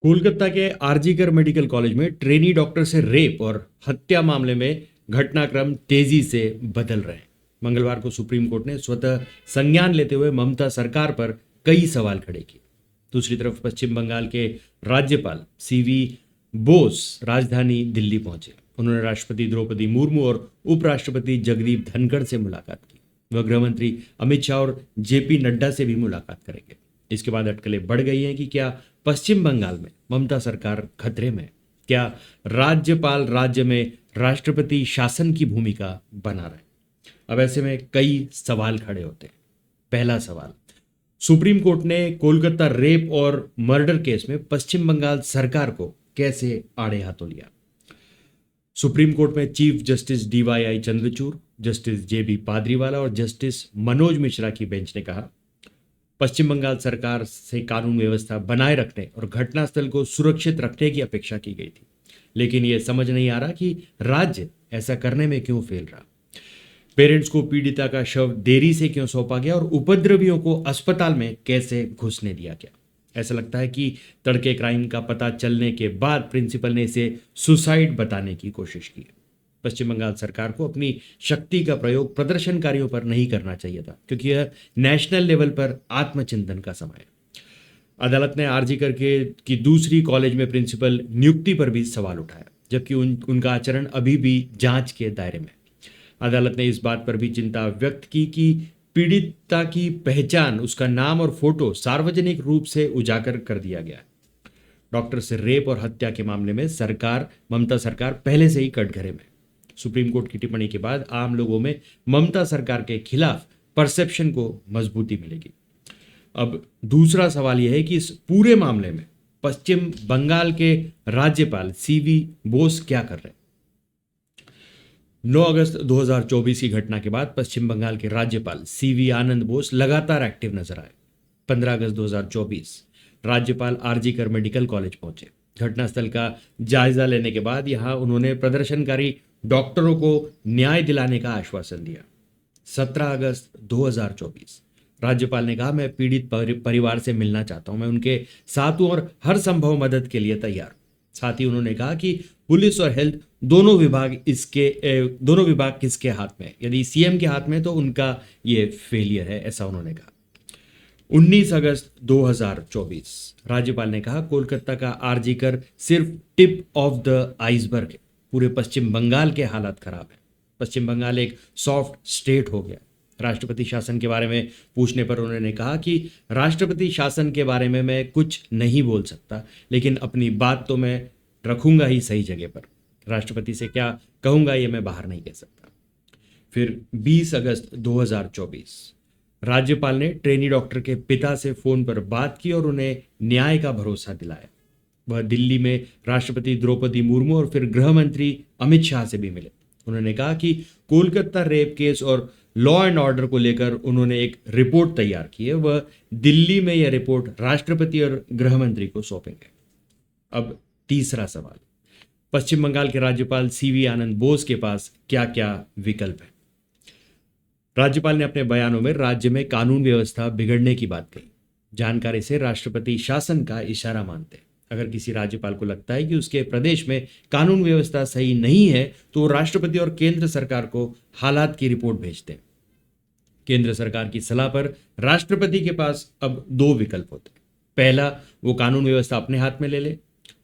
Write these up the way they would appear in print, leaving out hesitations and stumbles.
कोलकाता के RG Kar medical college में trainee doctor से रेप और हत्या मामले में घटनाक्रम तेजी से बदल रहे हैं। मंगलवार को सुप्रीम कोर्ट ने स्वतः संज्ञान लेते हुए ममता सरकार पर कई सवाल खड़े किए। दूसरी तरफ पश्चिम बंगाल के राज्यपाल सीवी बोस राजधानी दिल्ली पहुंचे। उन्होंने राष्ट्रपति द्रौपदी मुर्मू और उपराष्ट्रपति जगदीप धनखड़ से मुलाकात की। वह गृह मंत्री अमित शाह और जेपी नड्डा से भी मुलाकात करेंगे। इसके बाद अटकलें बढ़ गई हैं कि क्या पश्चिम बंगाल में ममता सरकार खतरे में है? क्या राज्यपाल राज्य में राष्ट्रपति शासन की भूमिका बना रहे? अब ऐसे में कई सवाल खड़े होते हैं। पहला सवाल, सुप्रीम कोर्ट ने कोलकाता रेप और मर्डर केस में पश्चिम बंगाल सरकार को कैसे आड़े हाथों लिया? सुप्रीम कोर्ट में chief justice DY Chandrachud, justice JB Pardiwala और जस्टिस मनोज मिश्रा की बेंच ने कहा, पश्चिम बंगाल सरकार से कानून व्यवस्था बनाए रखने और घटनास्थल को सुरक्षित रखने की अपेक्षा की गई थी, लेकिन यह समझ नहीं आ रहा कि राज्य ऐसा करने में क्यों फेल रहा। पेरेंट्स को पीड़िता का शव देरी से क्यों सौंपा गया और उपद्रवियों को अस्पताल में कैसे घुसने दिया गया? ऐसा लगता है कि तड़के क्राइम का पता चलने के बाद प्रिंसिपल ने इसे सुसाइड बताने की कोशिश की। पश्चिम बंगाल सरकार को अपनी शक्ति का प्रयोग प्रदर्शनकारियों पर नहीं करना चाहिए था, क्योंकि यह नेशनल लेवल पर आत्मचिंतन का समय है। अदालत ने आरजी करके की दूसरी कॉलेज में प्रिंसिपल नियुक्ति पर भी सवाल उठाया, जबकि उनका आचरण अभी भी जांच के दायरे में। अदालत ने इस बात पर भी चिंता व्यक्त की कि पीड़िता की पहचान, उसका नाम और फोटो सार्वजनिक रूप से उजागर कर दिया गया है। डॉक्टर से रेप और हत्या के मामले में ममता सरकार पहले से ही कटघरे में। सुप्रीम कोर्ट की टिप्पणी के बाद आम लोगों में ममता सरकार के खिलाफ परसेप्शन को मजबूती मिलेगी। अब दूसरा सवाल यह है कि इस पूरे मामले में पश्चिम बंगाल के राज्यपाल सीवी बोस क्या कर रहे हैं? 9 अगस्त 2024 की घटना के बाद पश्चिम बंगाल के राज्यपाल सीवी आनंद बोस लगातार एक्टिव नजर आए। 15 अगस्त 2024 राज्यपाल आरजी कर मेडिकल कॉलेज पहुंचे। घटनास्थल का जायजा लेने के बाद यहां उन्होंने प्रदर्शनकारी डॉक्टरों को न्याय दिलाने का आश्वासन दिया। 17 अगस्त 2024 राज्यपाल ने कहा, मैं पीड़ित परिवार से मिलना चाहता हूं, मैं उनके साथ हूं और हर संभव मदद के लिए तैयार। साथ ही उन्होंने कहा कि पुलिस और हेल्थ दोनों विभाग किसके हाथ में? यदि सीएम के हाथ में तो उनका ये फेलियर है, ऐसा उन्होंने कहा। 19 अगस्त 2024 राज्यपाल ने कहा, कोलकाता का आरजी कर सिर्फ टिप ऑफ द आइसबर्ग है, पूरे पश्चिम बंगाल के हालात खराब है। पश्चिम बंगाल एक सॉफ्ट स्टेट हो गया। राष्ट्रपति शासन के बारे में पूछने पर उन्होंने कहा कि राष्ट्रपति शासन के बारे में मैं कुछ नहीं बोल सकता, लेकिन अपनी बात तो मैं रखूंगा ही सही जगह पर। राष्ट्रपति से क्या कहूंगा ये मैं बाहर नहीं कह सकता। फिर 20 अगस्त 2024 राज्यपाल ने ट्रेनी डॉक्टर के पिता से फोन पर बात की और उन्हें न्याय का भरोसा दिलाया। वह दिल्ली में राष्ट्रपति द्रौपदी मुर्मू और फिर गृह मंत्री अमित शाह से भी मिले। उन्होंने कहा कि कोलकाता रेप केस और लॉ एंड ऑर्डर को लेकर उन्होंने एक रिपोर्ट तैयार की है। वह दिल्ली में यह रिपोर्ट राष्ट्रपति और गृह मंत्री को सौंपेंगे। अब तीसरा सवाल, पश्चिम बंगाल के राज्यपाल सीवी आनंद बोस के पास क्या क्या विकल्प है? राज्यपाल ने अपने बयानों में राज्य में कानून व्यवस्था बिगड़ने की बात कही। जानकारी से राष्ट्रपति शासन का इशारा मानते हैं। अगर किसी राज्यपाल को लगता है कि उसके प्रदेश में कानून व्यवस्था सही नहीं है तो राष्ट्रपति और केंद्र सरकार को हालात की रिपोर्ट भेजते हैं। केंद्र सरकार की सलाह पर राष्ट्रपति के पास अब 2 विकल्प होते हैं। पहला, वो कानून व्यवस्था अपने हाथ में ले ले।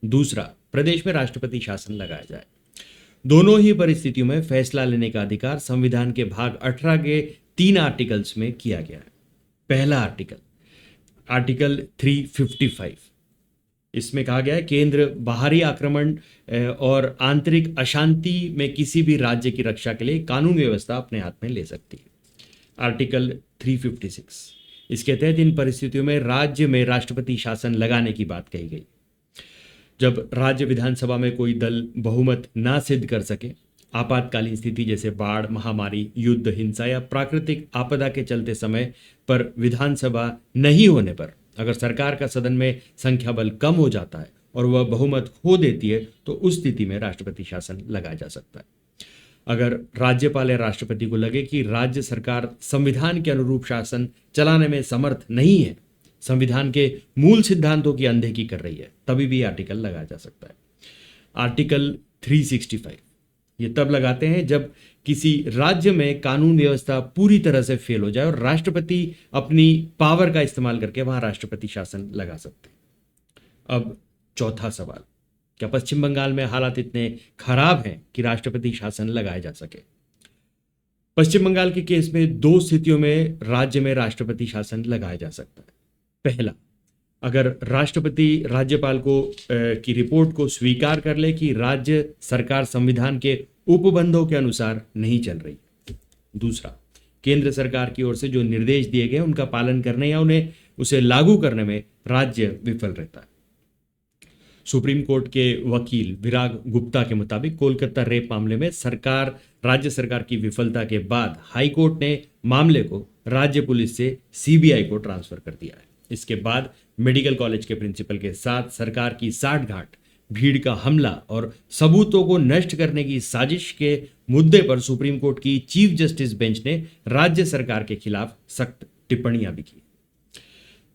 दूसरा, प्रदेश में राष्ट्रपति शासन लगाया जाए। दोनों ही परिस्थितियों में फैसला लेने का अधिकार संविधान के भाग 18 के 3 आर्टिकल्स में किया गया है। पहला आर्टिकल 355, इसमें कहा गया है, केंद्र बाहरी आक्रमण और आंतरिक अशांति में किसी भी राज्य की रक्षा के लिए कानून व्यवस्था अपने हाथ में ले सकती है। आर्टिकल 356, इसके तहत इन परिस्थितियों में राज्य में राष्ट्रपति शासन लगाने की बात कही गई। जब राज्य विधानसभा में कोई दल बहुमत ना सिद्ध कर सके, आपातकालीन स्थिति जैसे बाढ़, महामारी, युद्ध, हिंसा या प्राकृतिक आपदा के चलते समय पर विधानसभा नहीं होने पर अगर सरकार का सदन में संख्या बल कम हो जाता है और वह बहुमत खो देती है तो उस स्थिति में राष्ट्रपति शासन लगाया जा सकता है। अगर राज्यपाल या राष्ट्रपति को लगे कि राज्य सरकार संविधान के अनुरूप शासन चलाने में समर्थ नहीं है संविधान के मूल सिद्धांतों की अनदेखी कर रही है, तभी भी आर्टिकल लगाया जा सकता है। आर्टिकल 365 ये तब लगाते हैं जब किसी राज्य में कानून व्यवस्था पूरी तरह से फेल हो जाए और राष्ट्रपति अपनी पावर का इस्तेमाल करके वहां राष्ट्रपति शासन लगा सकते हैं। अब चौथा सवाल, क्या पश्चिम बंगाल में हालात इतने खराब हैं कि राष्ट्रपति शासन लगाया जा सके? पश्चिम बंगाल के केस में दो स्थितियों में राज्य में राष्ट्रपति शासन लगाया जा सकता है। पहला, अगर राष्ट्रपति राज्यपाल को की रिपोर्ट को स्वीकार कर ले कि राज्य सरकार संविधान के उपबंधों के अनुसार नहीं चल रही। दूसरा, केंद्र सरकार की ओर से जो निर्देश दिए गए उनका पालन करने या उन्हें उसे लागू करने में राज्य विफल रहता है। सुप्रीम कोर्ट के वकील विराग गुप्ता के मुताबिक कोलकाता रेप मामले में राज्य सरकार की विफलता के बाद हाई कोर्ट ने मामले को राज्य पुलिस से सीबीआई को ट्रांसफर कर दिया है। इसके बाद मेडिकल कॉलेज के प्रिंसिपल के साथ सरकार की साठगांठ, भीड़ का हमला और सबूतों को नष्ट करने की साजिश के मुद्दे पर सुप्रीम कोर्ट की चीफ जस्टिस बेंच ने राज्य सरकार के खिलाफ सख्त टिप्पणियां भी की।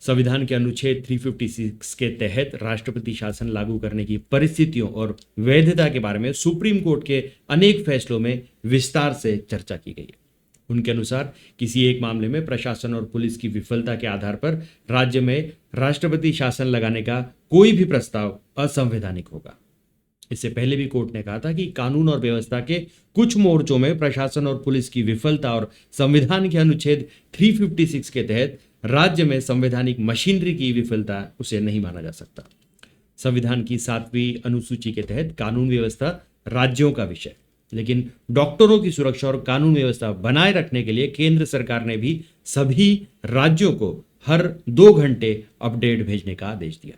संविधान के अनुच्छेद 356 के तहत राष्ट्रपति शासन लागू करने की परिस्थितियों और वैधता के बारे में सुप्रीम कोर्ट के अनेक फैसलों में विस्तार से चर्चा की गई है। उनके अनुसार किसी एक मामले में प्रशासन और पुलिस की विफलता के आधार पर राज्य में राष्ट्रपति शासन लगाने का कोई भी प्रस्ताव असंवैधानिक होगा। इससे पहले भी कोर्ट ने कहा था कि कानून और व्यवस्था के कुछ मोर्चों में प्रशासन और पुलिस की विफलता और संविधान के अनुच्छेद 356 के तहत राज्य में संवैधानिक मशीनरी की विफलता उसे नहीं माना जा सकता। संविधान की 7वीं अनुसूची के तहत कानून व्यवस्था राज्यों का विषय, लेकिन डॉक्टरों की सुरक्षा और कानून व्यवस्था बनाए रखने के लिए केंद्र सरकार ने भी सभी राज्यों को हर 2 घंटे अपडेट भेजने का आदेश दिया।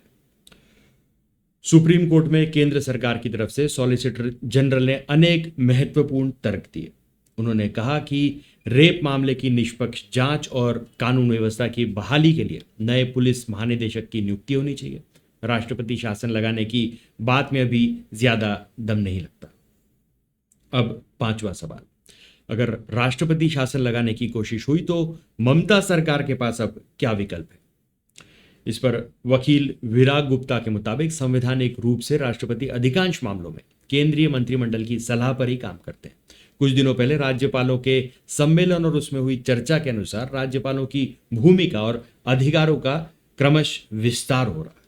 सुप्रीम कोर्ट में केंद्र सरकार की तरफ से सॉलिसिटर जनरल ने अनेक महत्वपूर्ण तर्क दिए। उन्होंने कहा कि रेप मामले की निष्पक्ष जांच और कानून व्यवस्था की बहाली के लिए नए पुलिस महानिदेशक की नियुक्ति होनी चाहिए। राष्ट्रपति शासन लगाने की बात में अभी ज्यादा दम नहीं लगता। अब 5वां सवाल, अगर राष्ट्रपति शासन लगाने की कोशिश हुई तो ममता सरकार के पास अब क्या विकल्प है? इस पर वकील विराग गुप्ता के मुताबिक संवैधानिक रूप से राष्ट्रपति अधिकांश मामलों में केंद्रीय मंत्रिमंडल की सलाह पर ही काम करते हैं। कुछ दिनों पहले राज्यपालों के सम्मेलन और उसमें हुई चर्चा के अनुसार राज्यपालों की भूमिका और अधिकारों का क्रमश विस्तार हो रहा है।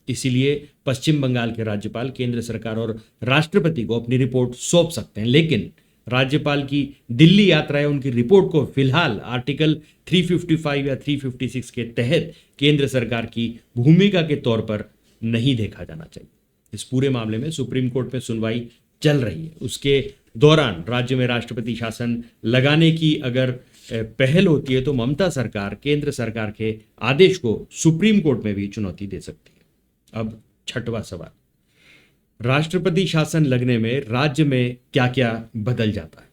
इसीलिए पश्चिम बंगाल के राज्यपाल केंद्र सरकार और राष्ट्रपति को अपनी रिपोर्ट सौंप सकते हैं, लेकिन राज्यपाल की दिल्ली यात्रा या उनकी रिपोर्ट को फिलहाल आर्टिकल 355 या 356 के तहत केंद्र सरकार की भूमिका के तौर पर नहीं देखा जाना चाहिए। इस पूरे मामले में सुप्रीम कोर्ट में सुनवाई चल रही है। उसके दौरान राज्य में राष्ट्रपति शासन लगाने की अगर पहल होती है तो ममता सरकार केंद्र सरकार के आदेश को सुप्रीम कोर्ट में भी चुनौती दे सकती है। अब 6वां सवाल, राष्ट्रपति शासन लगने में राज्य में क्या क्या बदल जाता है?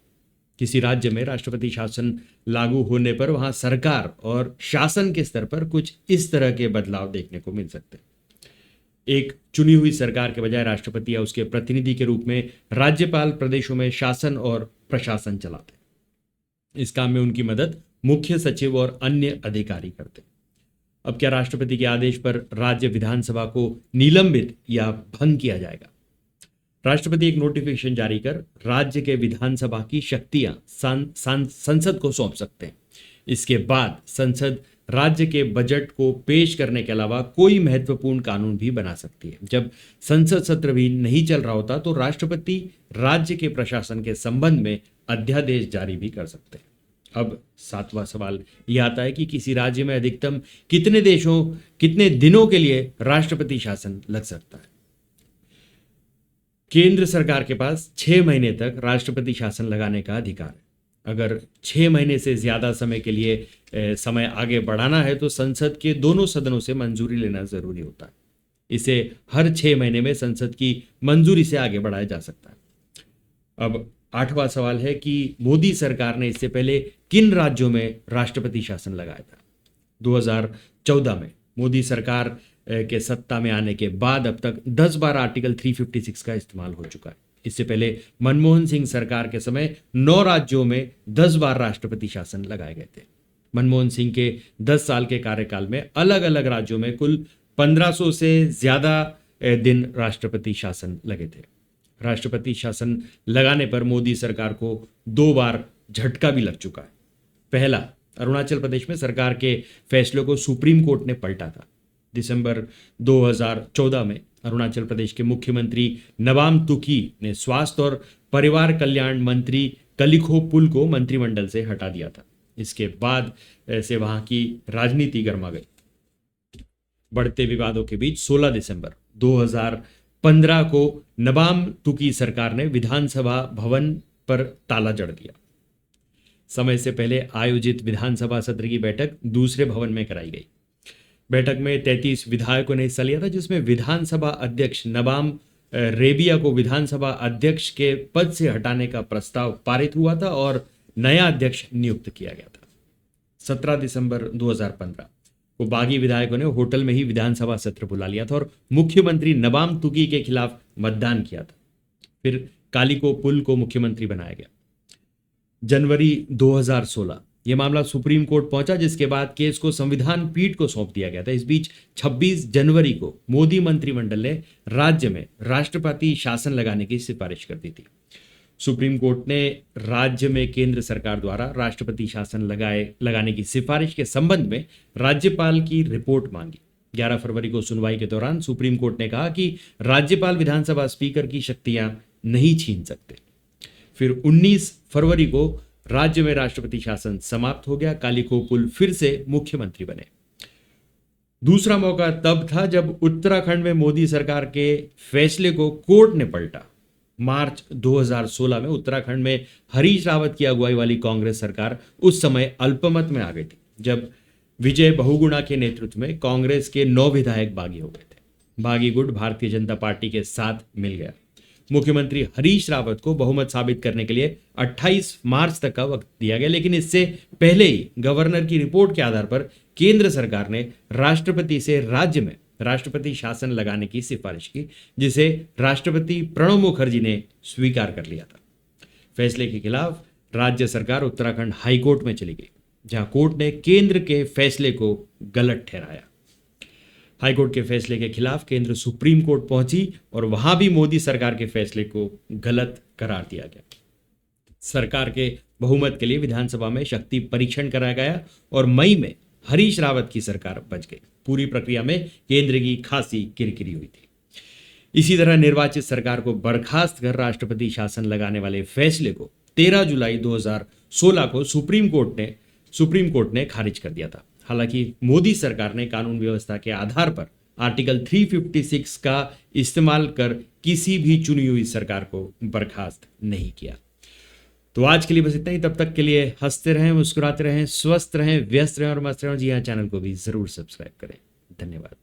किसी राज्य में राष्ट्रपति शासन लागू होने पर वहां सरकार और शासन के स्तर पर कुछ इस तरह के बदलाव देखने को मिल सकते हैं। एक चुनी हुई सरकार के बजाय राष्ट्रपति या उसके प्रतिनिधि के रूप में राज्यपाल प्रदेशों में शासन और प्रशासन चलाते हैं। इस काम में उनकी मदद मुख्य सचिव और अन्य अधिकारी करते हैं। अब क्या राष्ट्रपति के आदेश पर राज्य विधानसभा को निलंबित या भंग किया जाएगा? राष्ट्रपति एक नोटिफिकेशन जारी कर राज्य के विधानसभा की शक्तियां संसद को सौंप सकते हैं। इसके बाद संसद राज्य के बजट को पेश करने के अलावा कोई महत्वपूर्ण कानून भी बना सकती है। जब संसद सत्र भी नहीं चल रहा होता तो राष्ट्रपति राज्य के प्रशासन के संबंध में अध्यादेश जारी भी कर सकते हैं। अब 7वां सवाल यह आता है कि किसी राज्य में अधिकतम कितने दिनों के लिए राष्ट्रपति शासन लग सकता है? केंद्र सरकार के पास 6 महीने तक राष्ट्रपति शासन लगाने का अधिकार है। अगर 6 महीने से ज्यादा समय के लिए समय आगे बढ़ाना है तो संसद के दोनों सदनों से मंजूरी लेना जरूरी होता है। इसे हर 6 महीने में संसद की मंजूरी से आगे बढ़ाया जा सकता है। अब 8वां सवाल है कि मोदी सरकार ने इससे पहले किन राज्यों में राष्ट्रपति शासन लगाया था? 2014 में मोदी सरकार के सत्ता में आने के बाद अब तक 10 बार आर्टिकल 356 का इस्तेमाल हो चुका है। इससे पहले मनमोहन सिंह सरकार के समय 9 राज्यों में 10 बार राष्ट्रपति शासन लगाए गए थे। मनमोहन सिंह के 10 साल के कार्यकाल में अलग अलग राज्यों में कुल 1500 से ज्यादा दिन राष्ट्रपति शासन लगे थे। राष्ट्रपति शासन लगाने पर मोदी सरकार को 2 बार झटका भी लग चुका है। पहला, अरुणाचल प्रदेश में सरकार के फैसलों को सुप्रीम कोर्ट ने पलटा था। दिसंबर 2014 में अरुणाचल प्रदेश के मुख्यमंत्री नबाम तुकी ने स्वास्थ्य और परिवार कल्याण मंत्री कलिखो पुल को मंत्रिमंडल से हटा दिया था। इसके बाद से वहां की राजनीति गर्मा गई। बढ़ते विवादों के बीच 16 दिसंबर 2015 को नबाम तुकी सरकार ने विधानसभा भवन पर ताला जड़ दिया। समय से पहले आयोजित विधानसभा सत्र की बैठक दूसरे भवन में कराई गई। बैठक में 33 विधायकों ने हिस्सा लिया था, जिसमें विधानसभा अध्यक्ष नबाम रेबिया को विधानसभा अध्यक्ष के पद से हटाने का प्रस्ताव पारित हुआ था और नया अध्यक्ष नियुक्त किया गया था। 17 दिसंबर 2015 को बागी विधायकों ने होटल में ही विधानसभा सत्र बुला लिया था और मुख्यमंत्री नबाम तुकी के खिलाफ मतदान किया था। फिर कालिको पुल को मुख्यमंत्री बनाया गया। जनवरी 2016 यह मामला सुप्रीम कोर्ट पहुंचा, जिसके बाद केस को संविधान पीठ को सौंप दिया गया था। इस बीच 26 जनवरी को मोदी मंत्रिमंडल ने राज्य में राष्ट्रपति शासन लगाने की सिफारिश कर दी थी। सुप्रीम कोर्ट ने राज्य में केंद्र सरकार द्वारा राष्ट्रपति शासन लगाने की सिफारिश के संबंध में राज्यपाल की रिपोर्ट मांगी। 11 फरवरी को सुनवाई के दौरान सुप्रीम कोर्ट ने कहा कि राज्यपाल विधानसभा स्पीकर की शक्तियां नहीं छीन सकते। फिर 19 फरवरी को राज्य में राष्ट्रपति शासन समाप्त हो गया। कालिको पुल फिर से मुख्यमंत्री बने। दूसरा मौका तब था जब उत्तराखंड में मोदी सरकार के फैसले को कोर्ट ने पलटा। मार्च 2016 में उत्तराखंड में हरीश रावत की अगुवाई वाली कांग्रेस सरकार उस समय अल्पमत में आ गई थी, जब विजय बहुगुणा के नेतृत्व में कांग्रेस के 9 विधायक बागी हो गए थे। बागी गुट भारतीय जनता पार्टी के साथ मिल गया। मुख्यमंत्री हरीश रावत को बहुमत साबित करने के लिए 28 मार्च तक का वक्त दिया गया, लेकिन इससे पहले ही गवर्नर की रिपोर्ट के आधार पर केंद्र सरकार ने राष्ट्रपति से राज्य में राष्ट्रपति शासन लगाने की सिफारिश की, जिसे राष्ट्रपति प्रणब मुखर्जी ने स्वीकार कर लिया था। फैसले के खिलाफ राज्य सरकार उत्तराखंड हाईकोर्ट में चली गई, जहां कोर्ट ने केंद्र के फैसले को गलत ठहराया। हाईकोर्ट के फैसले के खिलाफ केंद्र सुप्रीम कोर्ट पहुंची और वहां भी मोदी सरकार के फैसले को गलत करार दिया गया। सरकार के बहुमत के लिए विधानसभा में शक्ति परीक्षण कराया गया और मई में हरीश रावत की सरकार बच गई। पूरी प्रक्रिया में केंद्र की खासी किरकिरी हुई थी। इसी तरह निर्वाचित सरकार को बर्खास्त कर राष्ट्रपति शासन लगाने वाले फैसले को 13 जुलाई 2016 को सुप्रीम कोर्ट ने खारिज कर दिया था। हालांकि मोदी सरकार ने कानून व्यवस्था के आधार पर आर्टिकल 356 का इस्तेमाल कर किसी भी चुनी हुई सरकार को बर्खास्त नहीं किया। तो आज के लिए बस इतना ही। तब तक के लिए हंसते रहें, मुस्कुराते रहें, स्वस्थ रहें, व्यस्त रहें और मस्त रहें। जी हाँ, चैनल को भी जरूर सब्सक्राइब करें। धन्यवाद।